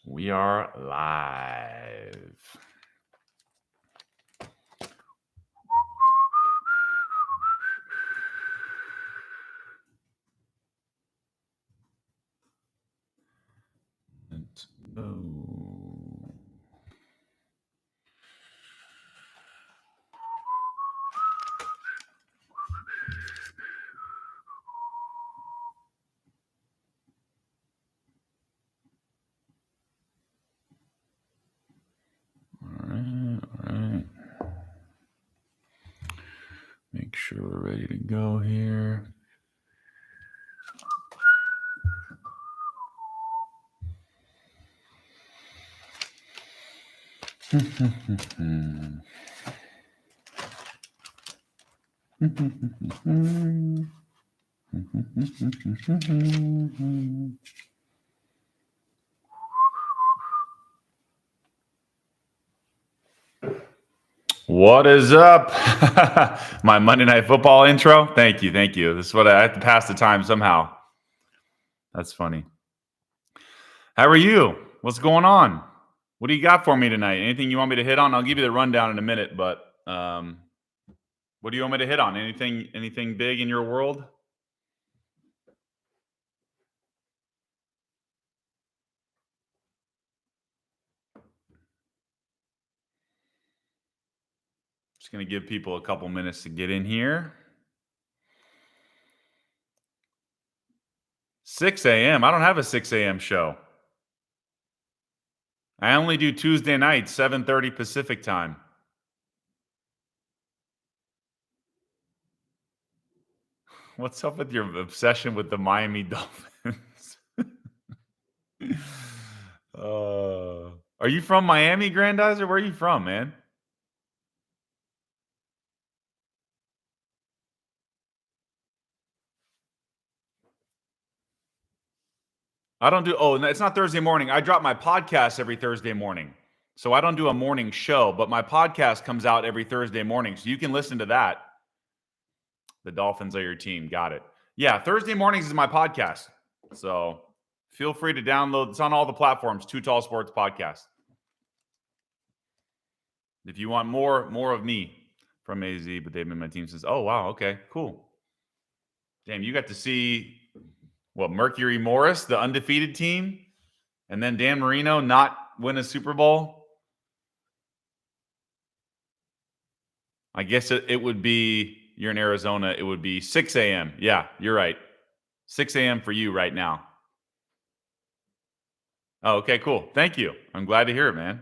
We are live. Let's go. All right. Make sure we're ready to go here. What is up? My Monday Night Football intro. Thank you. This is what I have to pass the time somehow. That's funny. How are you? What's going on? What do you got for me tonight? Anything you want me to hit on? I'll give you the rundown in a minute, but what do you want me to hit on? Anything big in your world? Just going to give people a couple minutes to get in here. 6 a.m. I don't have a 6 a.m. show. I only do Tuesday nights, 7:30 Pacific time. What's up with your obsession with the Miami Dolphins? Are you from Miami, Grandizer? Where are you from, man? I don't do, it's not Thursday morning. I drop my podcast every Thursday morning. So I don't do a morning show, but my podcast comes out every Thursday morning. So you can listen to that. The Dolphins are your team. Got it. Yeah, Thursday mornings is my podcast. So feel free to download. It's on all the platforms, Too Tall Sports Podcast. If you want more of me from AZ, but they've been my team since. Oh, wow. Okay, cool. Damn, you got to see Mercury Morris, the undefeated team, and then Dan Marino not win a Super Bowl. I guess it would be, you're in Arizona, it would be 6 a.m. Yeah, you're right. 6 a.m. for you right now. Oh, okay, cool. Thank you. I'm glad to hear it, man.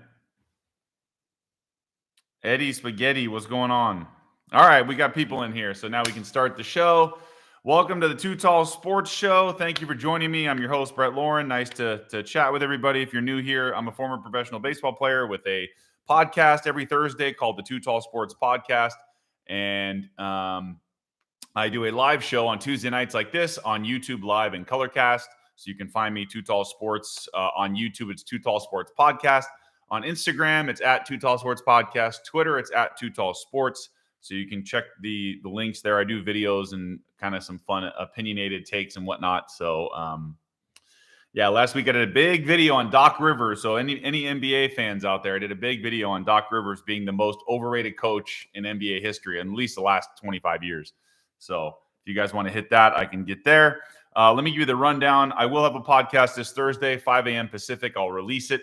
Eddie Spaghetti, what's going on? All right, we got people in here, so now we can start the show. Welcome to the Too Tall Sports Show. Thank you for joining me. I'm your host, Brett Lauren. Nice to chat with everybody. If you're new here, I'm a former professional baseball player with a podcast every Thursday called the Too Tall Sports Podcast. And I do a live show on Tuesday nights like this on YouTube Live and Colorcast. So you can find me, Too Tall Sports, on YouTube. It's Too Tall Sports Podcast. On Instagram, it's at Too Tall Sports Podcast. Twitter, it's at Too Tall Sports. So you can check the links there. I do videos and kind of some fun opinionated takes and whatnot. So, last week I did a big video on Doc Rivers. So any NBA fans out there, I did a big video on Doc Rivers being the most overrated coach in NBA history, in at least the last 25 years. So if you guys want to hit that, I can get there. Let me give you the rundown. I will have a podcast this Thursday, 5 a.m. Pacific. I'll release it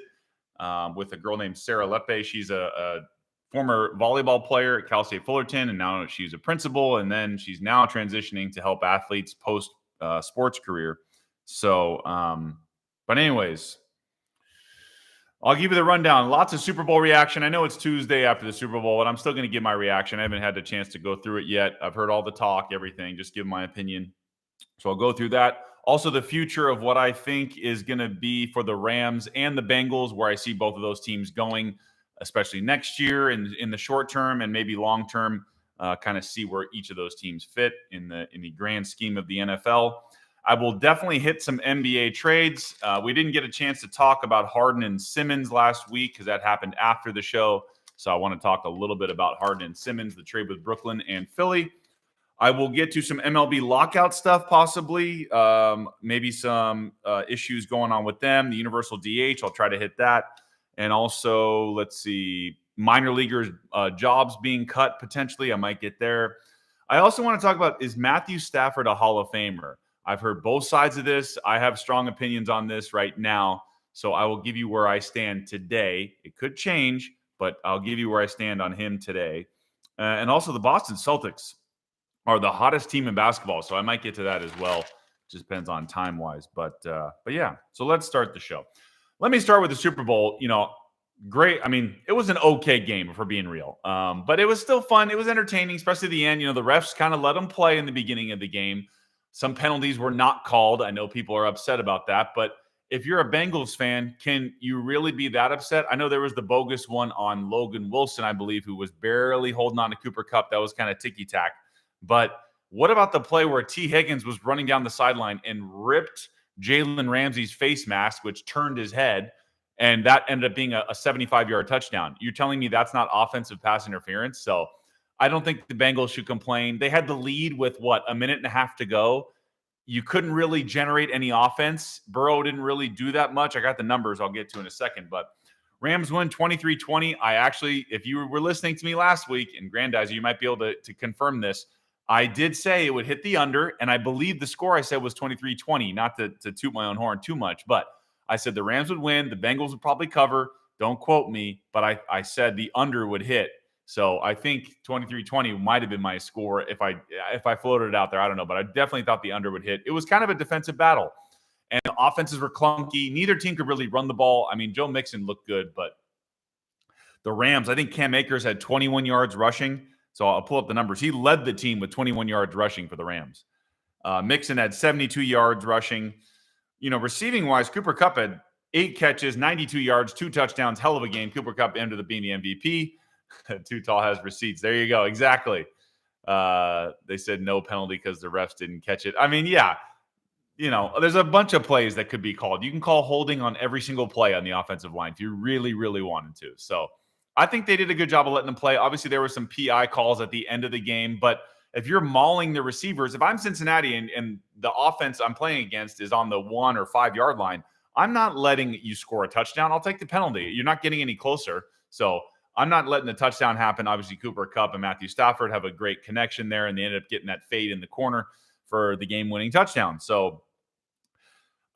with a girl named Sarah Lepe. She's a former volleyball player at Cal State Fullerton, and now she's a principal, and then she's now transitioning to help athletes post sports career. So, but anyways, I'll give you the rundown. Lots of Super Bowl reaction. I know it's Tuesday after the Super Bowl, but I'm still going to give my reaction. I haven't had the chance to go through it yet. I've heard all the talk, everything, just give my opinion. So I'll go through that. Also, the future of what I think is going to be for the Rams and the Bengals, where I see both of those teams going, especially next year and in the short term and maybe long term, kind of see where each of those teams fit in the grand scheme of the NFL. I will definitely hit some NBA trades. We didn't get a chance to talk about Harden and Simmons last week because that happened after the show. So I want to talk a little bit about Harden and Simmons, the trade with Brooklyn and Philly. I will get to some MLB lockout stuff, possibly. Maybe some issues going on with them. The universal DH, I'll try to hit that. And also, let's see, minor leaguers' jobs being cut potentially. I might get there. I also want to talk about, is Matthew Stafford a Hall of Famer? I've heard both sides of this. I have strong opinions on this right now. So I will give you where I stand today. It could change, but I'll give you where I stand on him today. And also the Boston Celtics are the hottest team in basketball. So I might get to that as well. Just depends on time-wise. But yeah, so let's start the show. Let me start with the Super Bowl. Great. I mean, it was an okay game, if we're being real. But it was still fun. It was entertaining, especially the end. The refs kind of let them play in the beginning of the game. Some penalties were not called. I know people are upset about that. But if you're a Bengals fan, can you really be that upset? I know there was the bogus one on Logan Wilson, I believe, who was barely holding on to Cooper Kupp. That was kind of ticky-tack. But what about the play where T. Higgins was running down the sideline and ripped Jalen Ramsey's face mask, which turned his head, and that ended up being a 75-yard touchdown? You're telling me that's not offensive pass interference? So I don't think the Bengals should complain. They had the lead with, a minute and a half to go. You couldn't really generate any offense. Burrow didn't really do that much. I got the numbers I'll get to in a second, but Rams win 23-20. I actually, if you were listening to me last week, and Grandizer, you might be able to confirm this, I did say it would hit the under, and I believe the score I said was 23-20, not to toot my own horn too much, but I said the Rams would win, the Bengals would probably cover. Don't quote me, but I said the under would hit. So I think 23-20 might have been my score if I floated it out there. I don't know, but I definitely thought the under would hit. It was kind of a defensive battle, and the offenses were clunky. Neither team could really run the ball. I mean, Joe Mixon looked good, but the Rams, I think Cam Akers had 21 yards rushing. So I'll pull up the numbers. He led the team with 21 yards rushing for the Rams. Mixon had 72 yards rushing. Receiving-wise, Cooper Kupp had 8 catches, 92 yards, 2 touchdowns. Hell of a game. Cooper Kupp ended up being the MVP. Too Tall has receipts. There you go. Exactly. They said no penalty because the refs didn't catch it. I mean, yeah. There's a bunch of plays that could be called. You can call holding on every single play on the offensive line if you really, really wanted to. So I think they did a good job of letting them play. Obviously, there were some PI calls at the end of the game, but if you're mauling the receivers, if I'm Cincinnati and the offense I'm playing against is on the 1 or 5 yard line, I'm not letting you score a touchdown. I'll take the penalty. You're not getting any closer. So I'm not letting the touchdown happen. Obviously, Cooper Kupp and Matthew Stafford have a great connection there, and they ended up getting that fade in the corner for the game-winning touchdown. So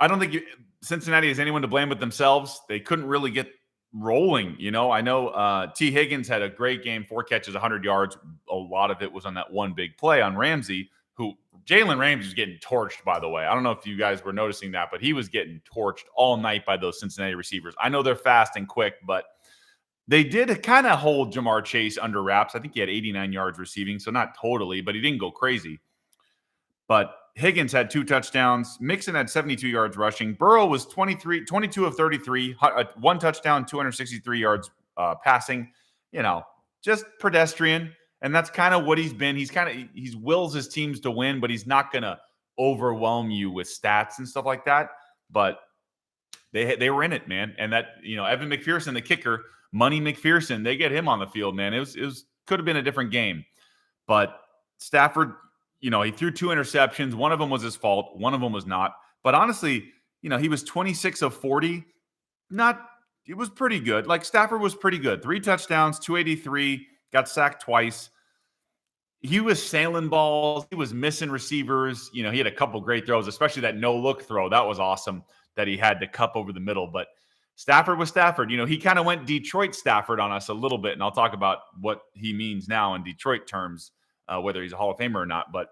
I don't think Cincinnati has anyone to blame but themselves. They couldn't really get rolling. I know T. Higgins had a great game, 4 catches, 100 yards. A lot of it was on that one big play on Ramsey, who Jalen Ramsey was getting torched, by the way. I don't know if you guys were noticing that, but he was getting torched all night by those Cincinnati receivers. I know they're fast and quick, but they did kind of hold Jamar Chase under wraps. I think he had 89 yards receiving, so not totally, but he didn't go crazy. But Higgins had 2 touchdowns. Mixon had 72 yards rushing. Burrow was 22 of 33, 1 touchdown, 263 yards passing. Just pedestrian. And that's kind of what he's been. He wills his teams to win, but he's not going to overwhelm you with stats and stuff like that. But they were in it, man. And that, Evan McPherson, the kicker, Money McPherson, they get him on the field, man. It could have been a different game. But Stafford, he threw 2 interceptions. One of them was his fault. One of them was not. But honestly, he was 26 of 40. It was pretty good. Like, Stafford was pretty good. 3 touchdowns, 283, got sacked twice. He was sailing balls. He was missing receivers. He had a couple great throws, especially that no-look throw. That was awesome that he had to cup over the middle. But Stafford was Stafford. He kind of went Detroit Stafford on us a little bit, and I'll talk about what he means now in Detroit terms, whether he's a Hall of Famer or not. But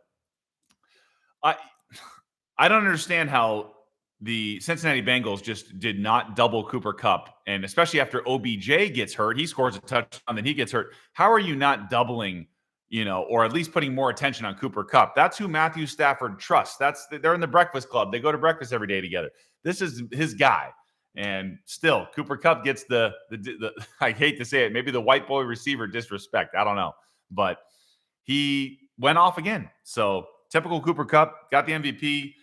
I don't understand how the Cincinnati Bengals just did not double Cooper Kupp, and especially after OBJ gets hurt, he scores a touchdown, then he gets hurt. How are you not doubling, or at least putting more attention on Cooper Kupp? That's who Matthew Stafford trusts. They're in the Breakfast Club. They go to breakfast every day together. This is his guy. And still, Cooper Kupp gets the I hate to say it, maybe the white boy receiver disrespect. I don't know. But he went off again. So typical Cooper Kupp, got the MVP,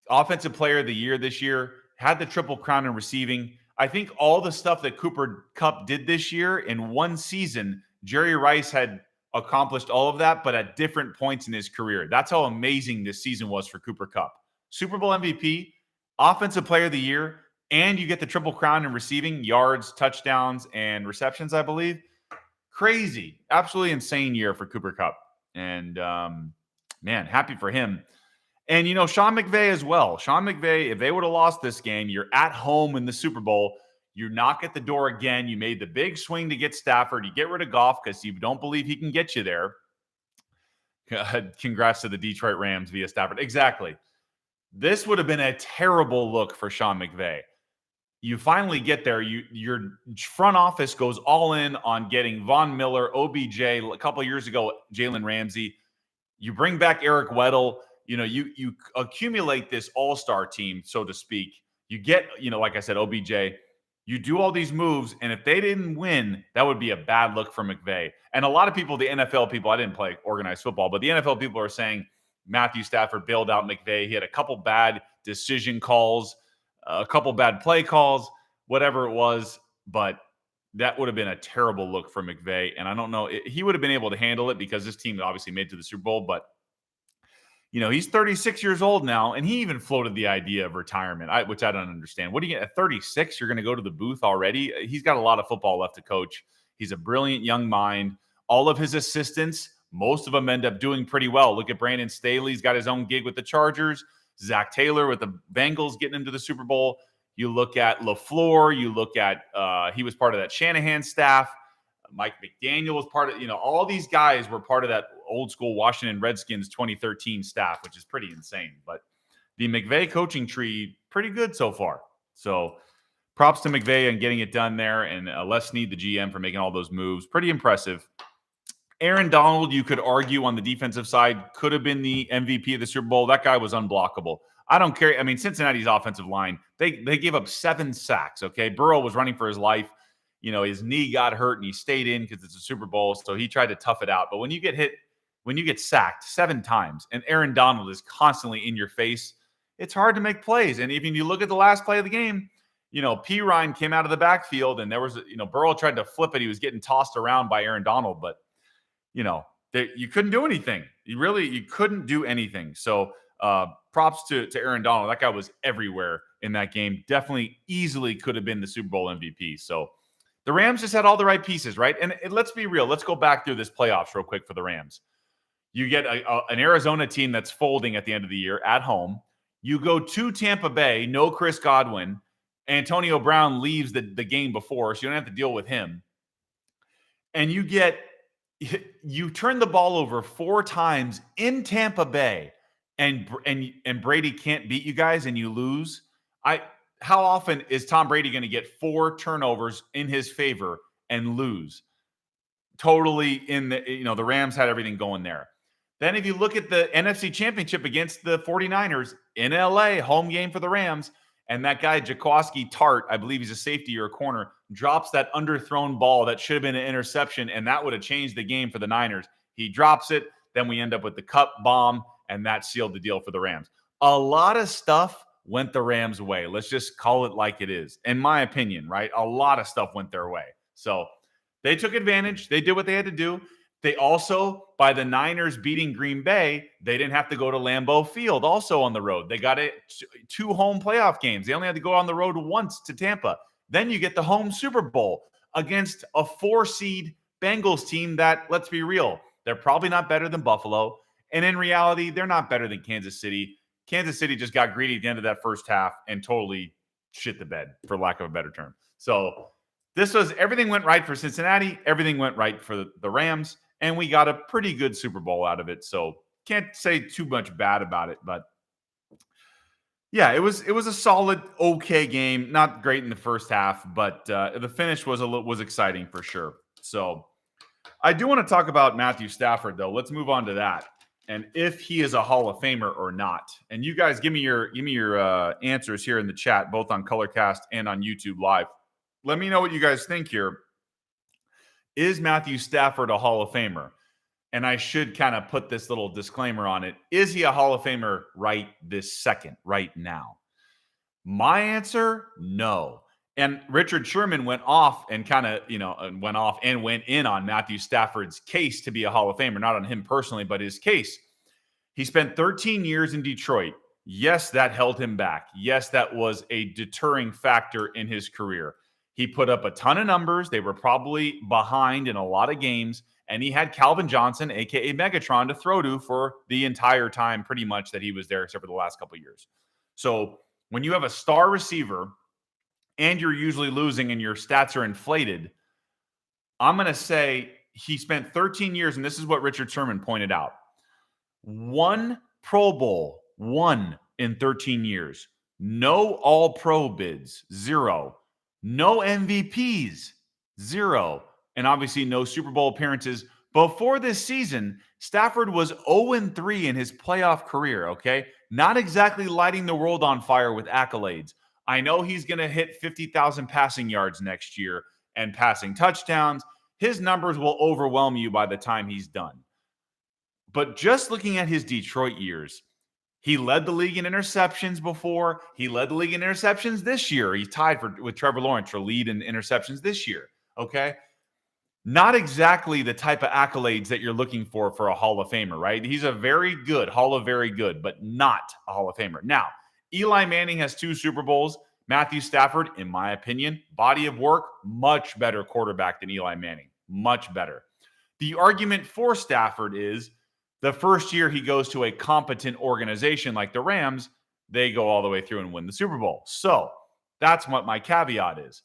Offensive Player of the Year this year, had the Triple Crown in receiving. I think all the stuff that Cooper Kupp did this year in one season, Jerry Rice had accomplished all of that, but at different points in his career. That's how amazing this season was for Cooper Kupp. Super Bowl MVP, Offensive Player of the Year, and you get the Triple Crown in receiving, yards, touchdowns, and receptions, I believe. Crazy. Absolutely insane year for Cooper Kupp. And, man, happy for him. And, Sean McVay as well. Sean McVay, if they would have lost this game, you're at home in the Super Bowl. You knock at the door again. You made the big swing to get Stafford. You get rid of Goff because you don't believe he can get you there. Congrats to the Detroit Rams via Stafford. Exactly. This would have been a terrible look for Sean McVay. You finally get there. Your front office goes all in on getting Von Miller, OBJ, a couple of years ago, Jalen Ramsey. You bring back Eric Weddle. You accumulate this all-star team, so to speak. You get, like I said, OBJ. You do all these moves, and if they didn't win, that would be a bad look for McVay. And a lot of people, the NFL people, I didn't play organized football, but the NFL people are saying Matthew Stafford bailed out McVay. He had a couple bad decision calls, a couple bad play calls, whatever it was, but that would have been a terrible look for McVay. And I don't know, he would have been able to handle it because this team obviously made it to the Super Bowl, but he's 36 years old now, and he even floated the idea of retirement, which I don't understand. What do you get at 36? You're going to go to the booth already? He's got a lot of football left to coach. He's a brilliant young mind. All of his assistants, most of them end up doing pretty well. Look at Brandon Staley. He's got his own gig with the Chargers. Zach Taylor with the Bengals getting him to the Super Bowl. You look at LaFleur. You look at he was part of that Shanahan staff. Mike McDaniel was part of, all these guys were part of that old school Washington Redskins 2013 staff, which is pretty insane. But the McVay coaching tree, pretty good so far. So props to McVay and getting it done there. And Les Snead, the GM, for making all those moves. Pretty impressive. Aaron Donald, you could argue on the defensive side, could have been the MVP of the Super Bowl. That guy was unblockable. I don't care. I mean, Cincinnati's offensive line, they gave up 7 sacks, okay? Burrow was running for his life. His knee got hurt and he stayed in because it's a Super Bowl. So he tried to tough it out. But when you get sacked 7 times and Aaron Donald is constantly in your face, it's hard to make plays. And even you look at the last play of the game, P. Ryan came out of the backfield and there was, Burrow tried to flip it. He was getting tossed around by Aaron Donald, but you couldn't do anything. You couldn't do anything. So props to Aaron Donald. That guy was everywhere in that game. Definitely easily could have been the Super Bowl MVP. So the Rams just had all the right pieces, right? And let's be real. Let's go back through this playoffs real quick for the Rams. You get an Arizona team that's folding at the end of the year at home. You go to Tampa Bay, no Chris Godwin. Antonio Brown leaves the game before, so you don't have to deal with him. And you turn the ball over 4 times in Tampa Bay, and Brady can't beat you guys, and you lose. How often is Tom Brady going to get 4 turnovers in his favor and lose? Totally the Rams had everything going there. Then if you look at the NFC Championship against the 49ers in LA, home game for the Rams, and that guy Jaquiski Tart, I believe he's a safety or a corner, drops that underthrown ball that should have been an interception, and that would have changed the game for the Niners. He drops it, then we end up with the Cup bomb, and that sealed the deal for the Rams. A lot of stuff went the Rams' way. Let's just call it like it is. In my opinion, right? A lot of stuff went their way. So they took advantage. They did what they had to do. They also, by the Niners beating Green Bay, they didn't have to go to Lambeau Field also on the road. They got 2 home playoff games. They only had to go on the road once to Tampa. Then you get the home Super Bowl against a 4-seed Bengals team that, let's be real, they're probably not better than Buffalo. And in reality, they're not better than Kansas City. Kansas City just got greedy at the end of that first half and totally shit the bed, for lack of a better term. So everything went right for Cincinnati. Everything went right for the Rams. And we got a pretty good Super Bowl out of it. So can't say too much bad about it. But yeah, it was a solid, okay game. Not great in the first half, but the finish was exciting for sure. So I do want to talk about Matthew Stafford, though. Let's move on to that. And if he is a Hall of Famer or not. And you guys give me your answers here in the chat, both on Colorcast and on YouTube Live. Let me know what you guys think here. Is Matthew Stafford a Hall of Famer? And I should kind of put this little disclaimer on it. Is he a Hall of Famer right this second, right now? My answer, no. And Richard Sherman went off and went in on Matthew Stafford's case to be a Hall of Famer, not on him personally, but his case. He spent 13 years in Detroit. Yes, that held him back. Yes, that was a deterring factor in his career. He put up a ton of numbers. They were probably behind in a lot of games. And he had Calvin Johnson, aka Megatron, to throw to for the entire time, pretty much, that he was there, except for the last couple of years. So when you have a star receiver and you're usually losing and your stats are inflated, I'm going to say he spent 13 years, and this is what Richard Sherman pointed out. One Pro Bowl, one in 13 years. No All-Pro bids, 0. No MVPs, 0. And obviously no Super Bowl appearances. Before this season, Stafford was 0-3 in his playoff career, okay? Not exactly lighting the world on fire with accolades. I know he's going to hit 50,000 passing yards next year and passing touchdowns. His numbers will overwhelm you by the time he's done. But just looking at his Detroit years, he led the league in interceptions before. He led the league in interceptions this year. He's tied with Trevor Lawrence for lead in interceptions this year, okay? Not exactly the type of accolades that you're looking for a Hall of Famer, right? He's a very good, Hall of Very Good, but not a Hall of Famer. Now, Eli Manning has 2 Super Bowls. Matthew Stafford, in my opinion, body of work, much better quarterback than Eli Manning. Much better. The argument for Stafford is the first year he goes to a competent organization like the Rams, they go all the way through and win the Super Bowl. So that's what my caveat is.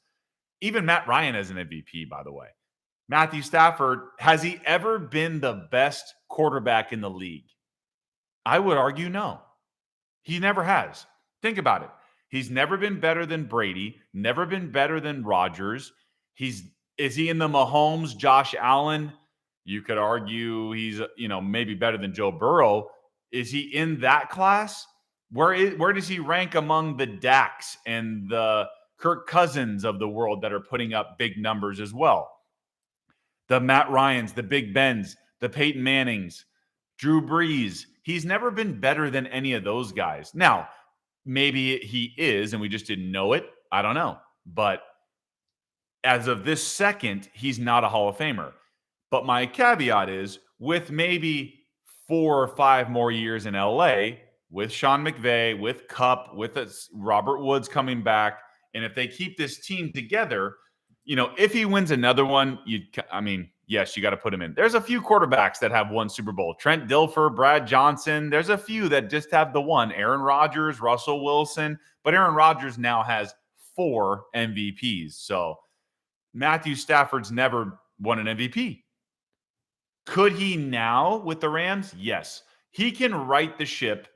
Even Matt Ryan is an MVP, by the way. Matthew Stafford, has he ever been the best quarterback in the league? I would argue no. He never has. Think about it. He's never been better than Brady, never been better than Rodgers. Is he in the Mahomes, Josh Allen? You could argue he's, maybe better than Joe Burrow. Is he in that class? Where does he rank among the Daks and the Kirk Cousins of the world that are putting up big numbers as well? The Matt Ryans, the Big Bens, the Peyton Mannings, Drew Brees. He's never been better than any of those guys. Now, maybe he is, and we just didn't know it. I don't know. But as of this second, he's not a Hall of Famer. But my caveat is, with maybe 4 or 5 more years in LA, with Sean McVay, with Kupp, with Robert Woods coming back, and if they keep this team together, if he wins another one, yes, you got to put him in. There's a few quarterbacks that have won Super Bowl. Trent Dilfer, Brad Johnson. There's a few that just have the one. Aaron Rodgers, Russell Wilson. But Aaron Rodgers now has 4 MVPs. So Matthew Stafford's never won an MVP. Could he now with the Rams? Yes. He can right the ship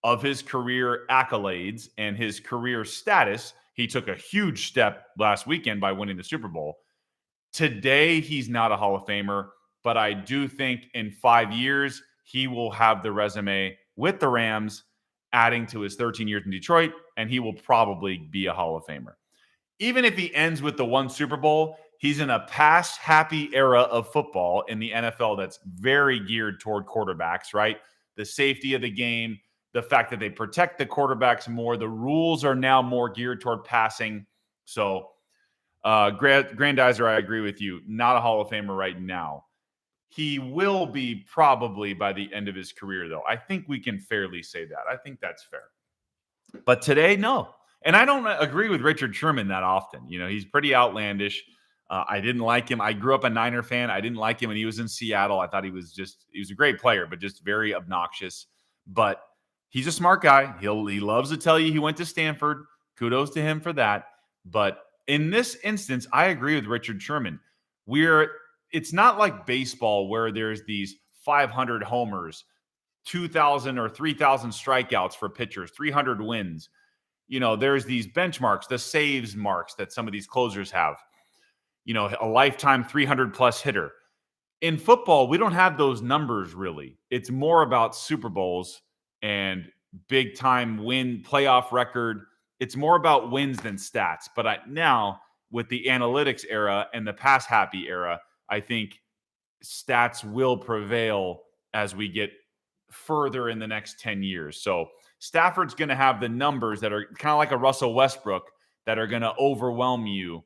of his career accolades and his career status. He took a huge step last weekend by winning the Super Bowl. Today, he's not a Hall of Famer, but I do think in 5 years, he will have the resume with the Rams, adding to his 13 years in Detroit, and he will probably be a Hall of Famer. Even if he ends with the 1 Super Bowl, he's in a pass-happy era of football in the NFL that's very geared toward quarterbacks, right? The safety of the game, the fact that they protect the quarterbacks more. The rules are now more geared toward passing. So, Grandizer, I agree with you. Not a Hall of Famer right now. He will be probably by the end of his career, though. I think we can fairly say that. I think that's fair. But today, no. And I don't agree with Richard Sherman that often. He's pretty outlandish. I didn't like him. I grew up a Niner fan. I didn't like him when he was in Seattle. I thought he was a great player, but just very obnoxious. But he's a smart guy. He loves to tell you he went to Stanford. Kudos to him for that. But in this instance, I agree with Richard Sherman. It's not like baseball where there's these 500 homers, 2,000 or 3,000 strikeouts for pitchers, 300 wins. There's these benchmarks, the saves marks that some of these closers have. A lifetime 300-plus hitter. In football, we don't have those numbers really. It's more about Super Bowls and big-time win playoff record. It's more about wins than stats. But now, with the analytics era and the pass-happy era, I think stats will prevail as we get further in the next 10 years. So Stafford's going to have the numbers that are kind of like a Russell Westbrook that are going to overwhelm you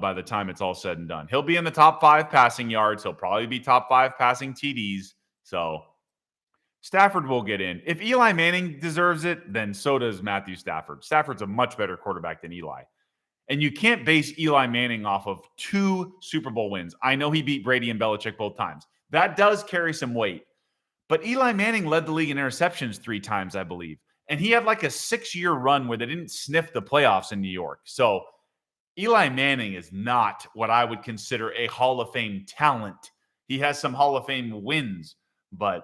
by the time it's all said and done. He'll be in the top 5 passing yards. He'll probably be top 5 passing TDs. So Stafford will get in. If Eli Manning deserves it, then so does Matthew Stafford. Stafford's a much better quarterback than Eli. And you can't base Eli Manning off of 2 Super Bowl wins. I know he beat Brady and Belichick both times. That does carry some weight. But Eli Manning led the league in interceptions 3 times, I believe. And he had like a 6-year run where they didn't sniff the playoffs in New York. So Eli Manning is not what I would consider a Hall of Fame talent. He has some Hall of Fame wins, but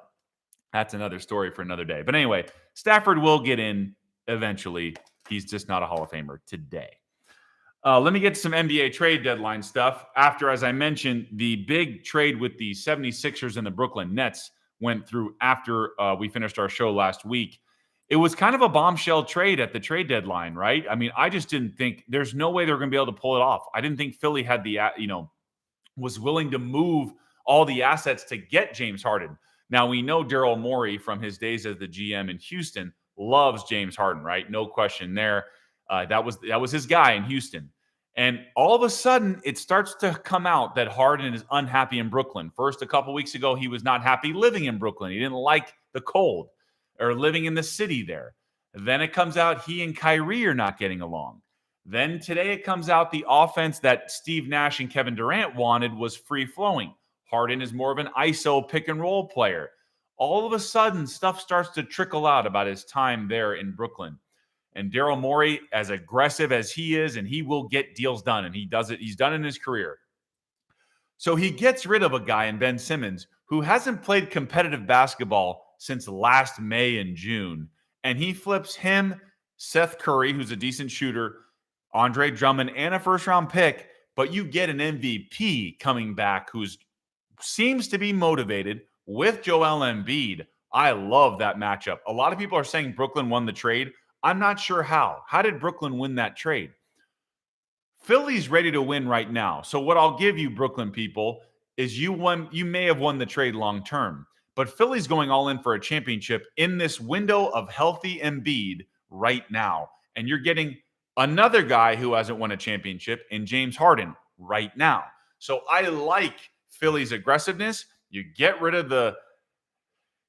that's another story for another day. But anyway, Stafford will get in eventually. He's just not a Hall of Famer today. Let me get to some NBA trade deadline stuff. After, as I mentioned, the big trade with the 76ers and the Brooklyn Nets went through after we finished our show last week. It was kind of a bombshell trade at the trade deadline, right? I mean, I just didn't think there's no way they're going to be able to pull it off. I didn't think Philly had was willing to move all the assets to get James Harden. Now, we know Daryl Morey from his days as the GM in Houston loves James Harden, right? No question there. That was his guy in Houston. And all of a sudden, it starts to come out that Harden is unhappy in Brooklyn. First, a couple weeks ago, he was not happy living in Brooklyn. He didn't like the cold or living in the city there. Then it comes out he and Kyrie are not getting along. Then today it comes out the offense that Steve Nash and Kevin Durant wanted was free-flowing. Harden is more of an ISO pick-and-roll player. All of a sudden, stuff starts to trickle out about his time there in Brooklyn. And Daryl Morey, as aggressive as he is, and he will get deals done, and he does it. He's done in his career. So he gets rid of a guy in Ben Simmons who hasn't played competitive basketball since last May and June. And he flips him, Seth Curry, who's a decent shooter, Andre Drummond, and a first-round pick. But you get an MVP coming back who seems to be motivated with Joel Embiid. I love that matchup. A lot of people are saying Brooklyn won the trade. I'm not sure how. How did Brooklyn win that trade? Philly's ready to win right now. So what I'll give you, Brooklyn people, is you may have won the trade long term, but Philly's going all in for a championship in this window of healthy Embiid right now. And you're getting another guy who hasn't won a championship in James Harden right now. So I like Philly's aggressiveness. You get rid of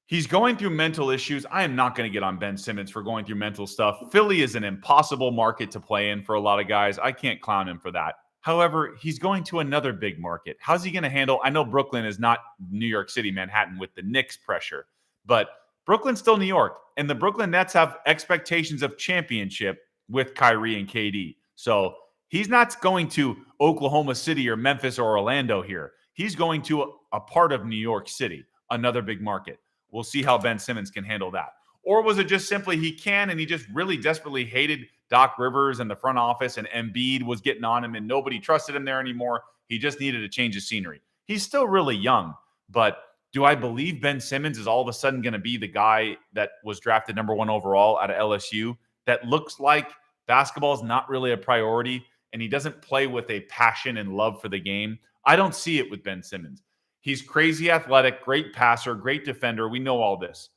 he's going through mental issues. I am not going to get on Ben Simmons for going through mental stuff. Philly is an impossible market to play in for a lot of guys. I can't clown him for that. However, he's going to another big market. How's he going to handle? I know Brooklyn is not New York City, Manhattan with the Knicks pressure, but Brooklyn's still New York. And the Brooklyn Nets have expectations of championship with Kyrie and KD. So he's not going to Oklahoma City or Memphis or Orlando here. He's going to a part of New York City, another big market. We'll see how Ben Simmons can handle that. Or was it just simply he can and he just really desperately hated Doc Rivers and the front office and Embiid was getting on him and nobody trusted him there anymore. He just needed to change his scenery. He's still really young, but do I believe Ben Simmons is all of a sudden going to be the guy that was drafted number 1 overall out of LSU that looks like basketball is not really a priority and he doesn't play with a passion and love for the game? I don't see it with Ben Simmons. He's crazy athletic, great passer, great defender. We know all this.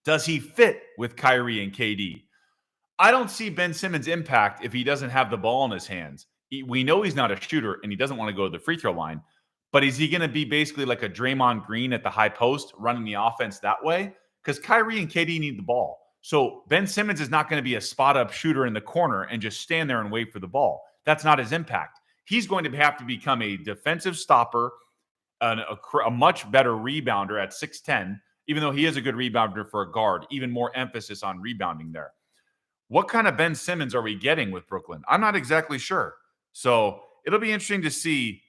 Does he fit with Kyrie and KD? I don't see Ben Simmons' impact if he doesn't have the ball in his hands. We know he's not a shooter and he doesn't want to go to the free throw line, but is he going to be basically like a Draymond Green at the high post running the offense that way? Because Kyrie and KD need the ball. So Ben Simmons is not going to be a spot-up shooter in the corner and just stand there and wait for the ball. That's not his impact. He's going to have to become a defensive stopper, a much better rebounder at 6'10", even though he is a good rebounder for a guard, even more emphasis on rebounding there. What kind of Ben Simmons are we getting with Brooklyn? I'm not exactly sure. So it'll be interesting to see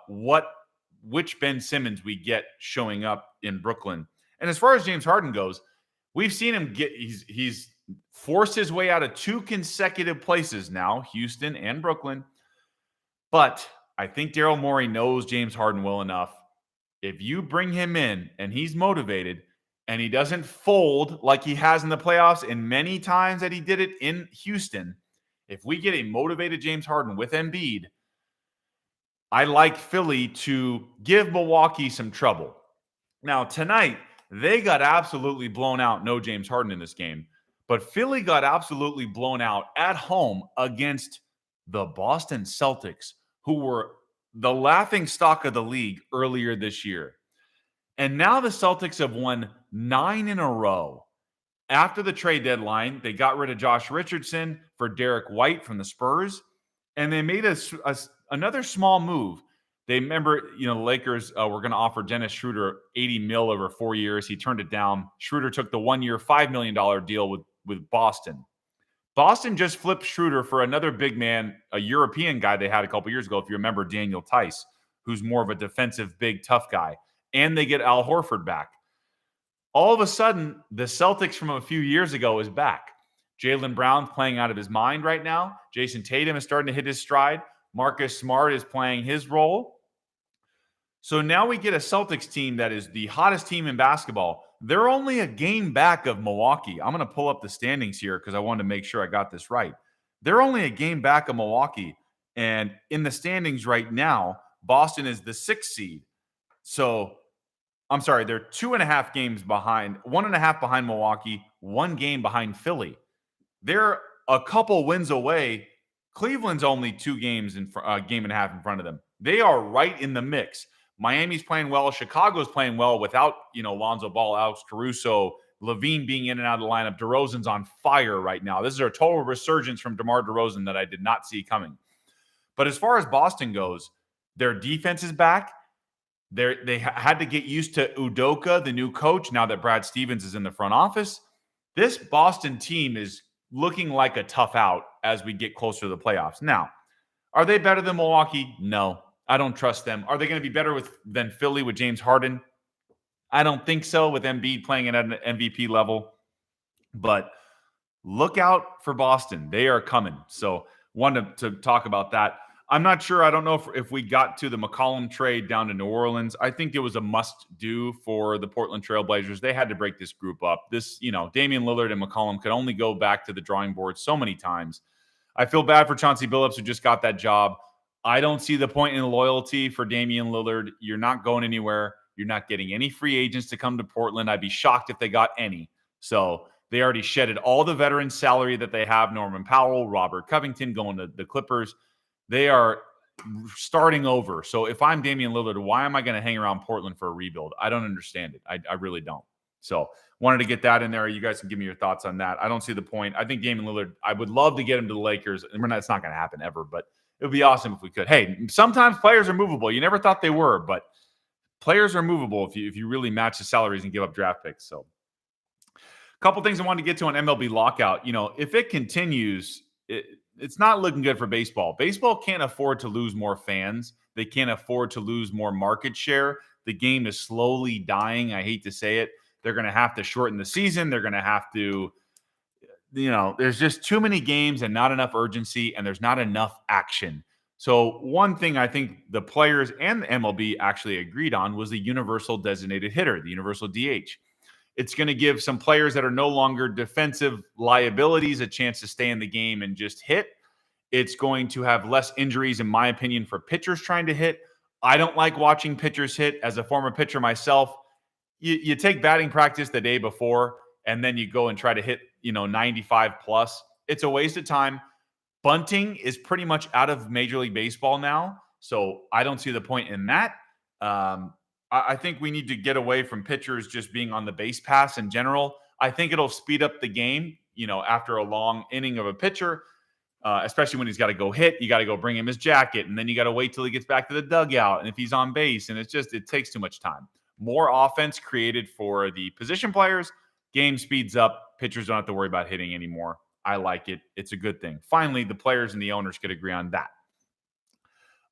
which Ben Simmons we get showing up in Brooklyn. And as far as James Harden goes, we've seen him he's forced his way out of 2 consecutive places now, Houston and Brooklyn. But I think Daryl Morey knows James Harden well enough. If you bring him in and he's motivated and he doesn't fold like he has in the playoffs and many times that he did it in Houston, if we get a motivated James Harden with Embiid, I like Philly to give Milwaukee some trouble. Now, tonight, they got absolutely blown out. No James Harden in this game. But Philly got absolutely blown out at home against the Boston Celtics, who were the laughing stock of the league earlier this year. And now the Celtics have won 9 in a row. After the trade deadline, they got rid of Josh Richardson for Derek White from the Spurs, and they made another small move. They remember, the Lakers were going to offer Dennis Schroeder $80 million over 4 years. He turned it down. Schroeder took the 1-year, $5 million deal with Boston. Boston just flipped Schroeder for another big man, a European guy they had a couple years ago, if you remember, Daniel Tice, who's more of a defensive, big, tough guy. And they get Al Horford back. All of a sudden, the Celtics from a few years ago is back. Jaylen Brown's playing out of his mind right now. Jason Tatum is starting to hit his stride. Marcus Smart is playing his role. So now we get a Celtics team that is the hottest team in basketball. They're only a game back of Milwaukee. I'm going to pull up the standings here because I wanted to make sure I got this right. They're only a game back of Milwaukee. And in the standings right now, Boston is the 6th seed. So, I'm sorry, they're 2.5 games behind, 1.5 behind Milwaukee, 1 game behind Philly. They're a couple wins away. Cleveland's only 2 games game and a half in front of them. They are right in the mix. Miami's playing well. Chicago's playing well without, Lonzo Ball, Alex Caruso, Levine being in and out of the lineup. DeRozan's on fire right now. This is a total resurgence from DeMar DeRozan that I did not see coming. But as far as Boston goes, their defense is back. They had to get used to Udoka, the new coach, now that Brad Stevens is in the front office. This Boston team is looking like a tough out as we get closer to the playoffs. Now, are they better than Milwaukee? No. I don't trust them. Are they going to be better than Philly with James Harden? I don't think so, with Embiid playing at an MVP level. But look out for Boston. They are coming. So wanted to talk about that. I'm not sure. I don't know if we got to the McCollum trade down to New Orleans. I think it was a must-do for the Portland Trail Blazers. They had to break this group up. Damian Lillard and McCollum could only go back to the drawing board so many times. I feel bad for Chauncey Billups, who just got that job. I don't see the point in loyalty for Damian Lillard. You're not going anywhere. You're not getting any free agents to come to Portland. I'd be shocked if they got any. So they already shedded all the veteran salary that they have. Norman Powell, Robert Covington going to the Clippers. They are starting over. So if I'm Damian Lillard, why am I going to hang around Portland for a rebuild? I don't understand it. I really don't. So wanted to get that in there. You guys can give me your thoughts on that. I don't see the point. I think Damian Lillard, I would love to get him to the Lakers. And it's not going to happen ever, but it would be awesome if we could. Hey, sometimes players are movable. You never thought they were, but players are movable if you really match the salaries and give up draft picks. So a couple things I wanted to get to on MLB Lockout. If it continues, it's not looking good for baseball. Baseball can't afford to lose more fans. They can't afford to lose more market share. The game is slowly dying. I hate to say it. They're going to have to shorten the season. They're going to have to, there's just too many games and not enough urgency, and there's not enough action. So one thing I think the players and the MLB actually agreed on was the universal designated hitter, the universal DH. It's going to give some players that are no longer defensive liabilities a chance to stay in the game and just hit. It's going to have less injuries, in my opinion, for pitchers trying to hit. I don't like watching pitchers hit. As a former pitcher myself, you take batting practice the day before, and then you go and try to hit, 95 plus. It's a waste of time. Bunting is pretty much out of Major League Baseball now, so I don't see the point in that. I think we need to get away from pitchers just being on the base pass in general. I think it'll speed up the game, after a long inning of a pitcher, especially when he's got to go hit. You got to go bring him his jacket, and then you got to wait till he gets back to the dugout, and if he's on base, and it takes too much time. More offense created for the position players. Game speeds up. Pitchers don't have to worry about hitting anymore. I like it. It's a good thing. Finally, the players and the owners could agree on that.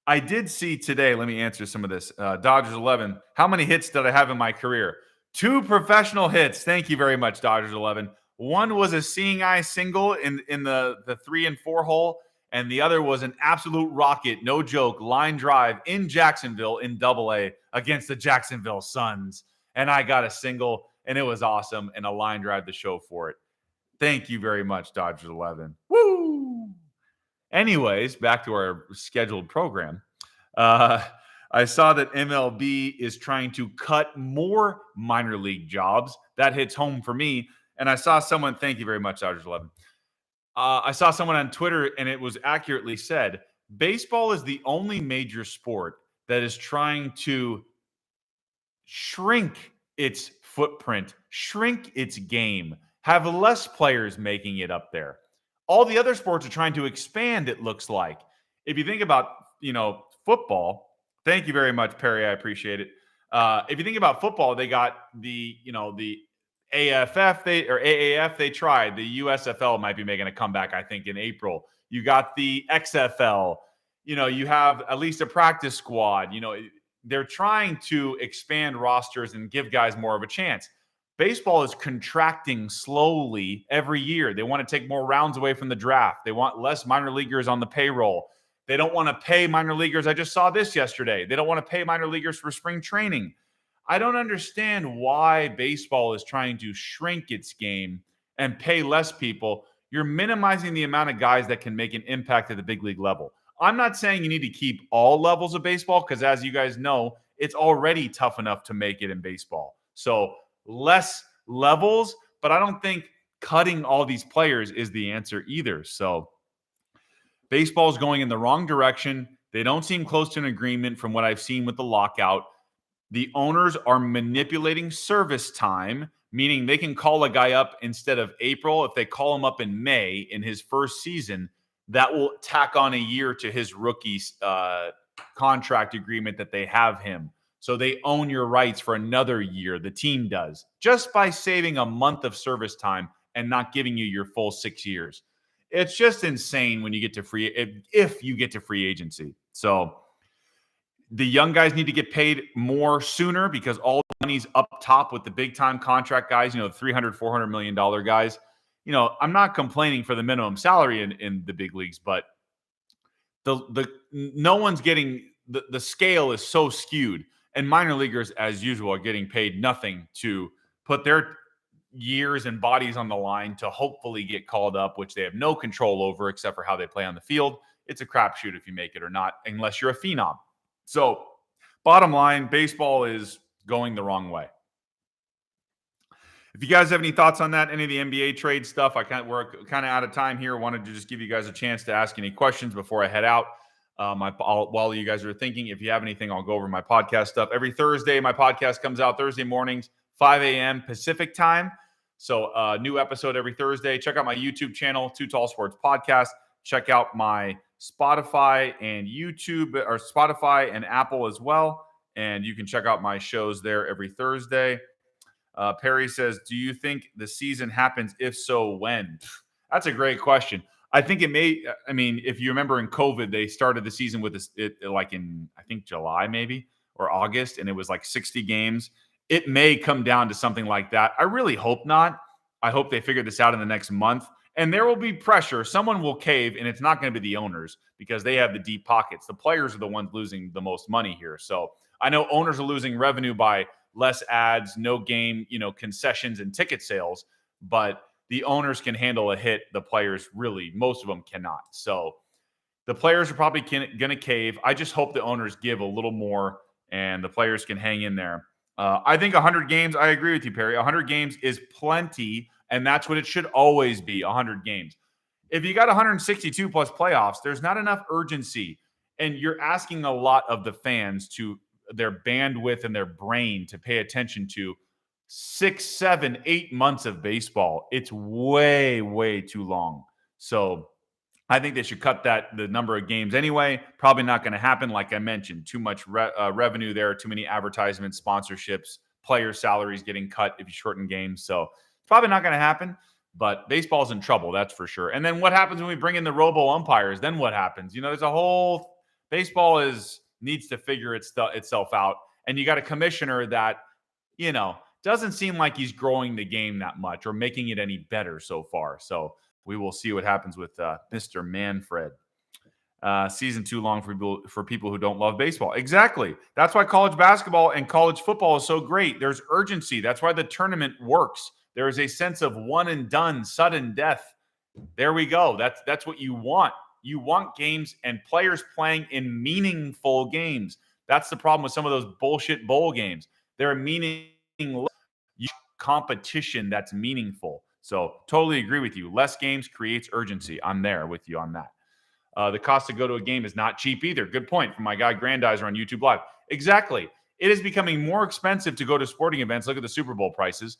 I did see today, let me answer some of this. Dodgers 11. How many hits did I have in my career? 2 professional hits. Thank you very much, Dodgers 11. One was a seeing eye single in the 3 and 4 hole, and the other was an absolute rocket, no joke, line drive in Jacksonville in AA against the Jacksonville Suns. And I got a single, and it was awesome, and a line drive to show for it. Thank you very much, Dodgers 11. Woo! Anyways, back to our scheduled program. I saw that MLB is trying to cut more minor league jobs. That hits home for me. And I saw someone, thank you very much, Dodgers 11. I saw someone on Twitter, and it was accurately said, baseball is the only major sport that is trying to shrink its footprint, shrink its game, have less players making it up there. All the other sports are trying to expand, it looks like. If you think about, football, thank you very much, Perry. I appreciate it. If you think about football, they got the AFF or AAF, they tried. The USFL might be making a comeback, I think, in April. You got the XFL. You have at least a practice squad. They're trying to expand rosters and give guys more of a chance. Baseball is contracting slowly every year. They want to take more rounds away from the draft. They want less minor leaguers on the payroll. They don't want to pay minor leaguers. I just saw this yesterday. They don't want to pay minor leaguers for spring training. I don't understand why baseball is trying to shrink its game and pay less people. You're minimizing the amount of guys that can make an impact at the big league level. I'm not saying you need to keep all levels of baseball because, as you guys know, it's already tough enough to make it in baseball. So less levels, but I don't think cutting all these players is the answer either. So baseball is going in the wrong direction. They don't seem close to an agreement from what I've seen with the lockout. The owners are manipulating service time, meaning they can call a guy up instead of April. If they call him up in May in his first season, that will tack on a year to his rookie contract agreement that they have him. So they own your rights for another year. The team does, just by saving a month of service time and not giving you your full 6 years. It's just insane when you get to if you get to free agency. So the young guys need to get paid more sooner because all the money's up top with the big time contract guys, $300, $400 million guys. I'm not complaining for the minimum salary in the big leagues, but no one's getting the scale is so skewed, and minor leaguers, as usual, are getting paid nothing to put their years and bodies on the line to hopefully get called up, which they have no control over except for how they play on the field. It's a crapshoot if you make it or not, unless you're a phenom. So, bottom line, baseball is going the wrong way. If you guys have any thoughts on that, any of the NBA trade stuff, we're kind of out of time here. Wanted to just give you guys a chance to ask any questions before I head out. While you guys are thinking, if you have anything, I'll go over my podcast stuff. Every Thursday, my podcast comes out Thursday mornings, 5 a.m. Pacific time. So new episode every Thursday. Check out my YouTube channel, Too Tall Sports Podcast. Check out my Spotify and YouTube, or Spotify and Apple as well. And you can check out my shows there every Thursday. Perry says, do you think the season happens? If so, when? That's a great question. I think it may. I mean, if you remember in COVID, they started the season with it like in, I think, July maybe or August, and it was like 60 games. It may come down to something like that. I really hope not. I hope they figure this out in the next month. And there will be pressure. Someone will cave, and it's not going to be the owners because they have the deep pockets. The players are the ones losing the most money here. So I know owners are losing revenue by less ads, no game, concessions and ticket sales, but the owners can handle a hit. The players really, most of them cannot. So the players are probably going to cave. I just hope the owners give a little more and the players can hang in there. I think 100 games, I agree with you, Perry. 100 games is plenty, and that's what it should always be, 100 games. If you got 162 plus playoffs, there's not enough urgency, and you're asking a lot of the fans to their bandwidth and their brain to pay attention to 6, 7, 8 months of baseball. It's way, way too long. So I think they should cut the number of games anyway. Probably not going to happen. Like I mentioned, too much revenue there, too many advertisements, sponsorships, player salaries getting cut if you shorten games. So it's probably not going to happen, but baseball's in trouble. That's for sure. And then what happens when we bring in the robo umpires? Then what happens? There's a whole baseball needs to figure itself out. And you got a commissioner that, doesn't seem like he's growing the game that much or making it any better so far. So we will see what happens with Mr. Manfred. Season too long for people who don't love baseball. Exactly. That's why college basketball and college football is so great. There's urgency. That's why the tournament works. There is a sense of one and done, sudden death. There we go. That's what you want. You want games and players playing in meaningful games. That's the problem with some of those bullshit bowl games. They're meaningless competition that's meaningful. So totally agree with you. Less games creates urgency. I'm there with you on that. The cost to go to a game is not cheap either. Good point from my guy Grandizer on YouTube Live. Exactly. It is becoming more expensive to go to sporting events. Look at the Super Bowl prices.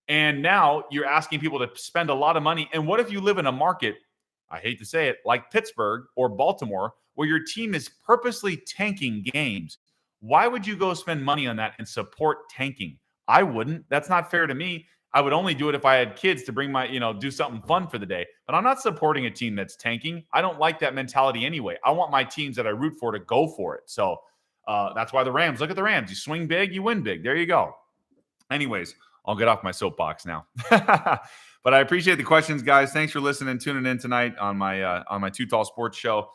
And now you're asking people to spend a lot of money. And what if you live in a market, I hate to say it, like Pittsburgh or Baltimore, where your team is purposely tanking games? Why would you go spend money on that and support tanking? I wouldn't. That's not fair to me. I would only do it if I had kids to bring my, do something fun for the day. But I'm not supporting a team that's tanking. I don't like that mentality anyway. I want my teams that I root for to go for it. So that's why the Rams, look at the Rams. You swing big, you win big. There you go. Anyways, I'll get off my soapbox now. But I appreciate the questions, guys. Thanks for listening, tuning in tonight on my Too Tall Sports show.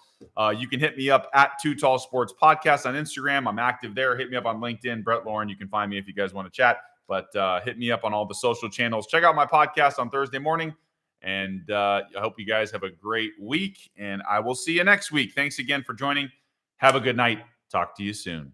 You can hit me up at Too Tall Sports Podcast on Instagram. I'm active there. Hit me up on LinkedIn, Brett Lauren. You can find me if you guys want to chat. But hit me up on all the social channels. Check out my podcast on Thursday morning. And I hope you guys have a great week. And I will see you next week. Thanks again for joining. Have a good night. Talk to you soon.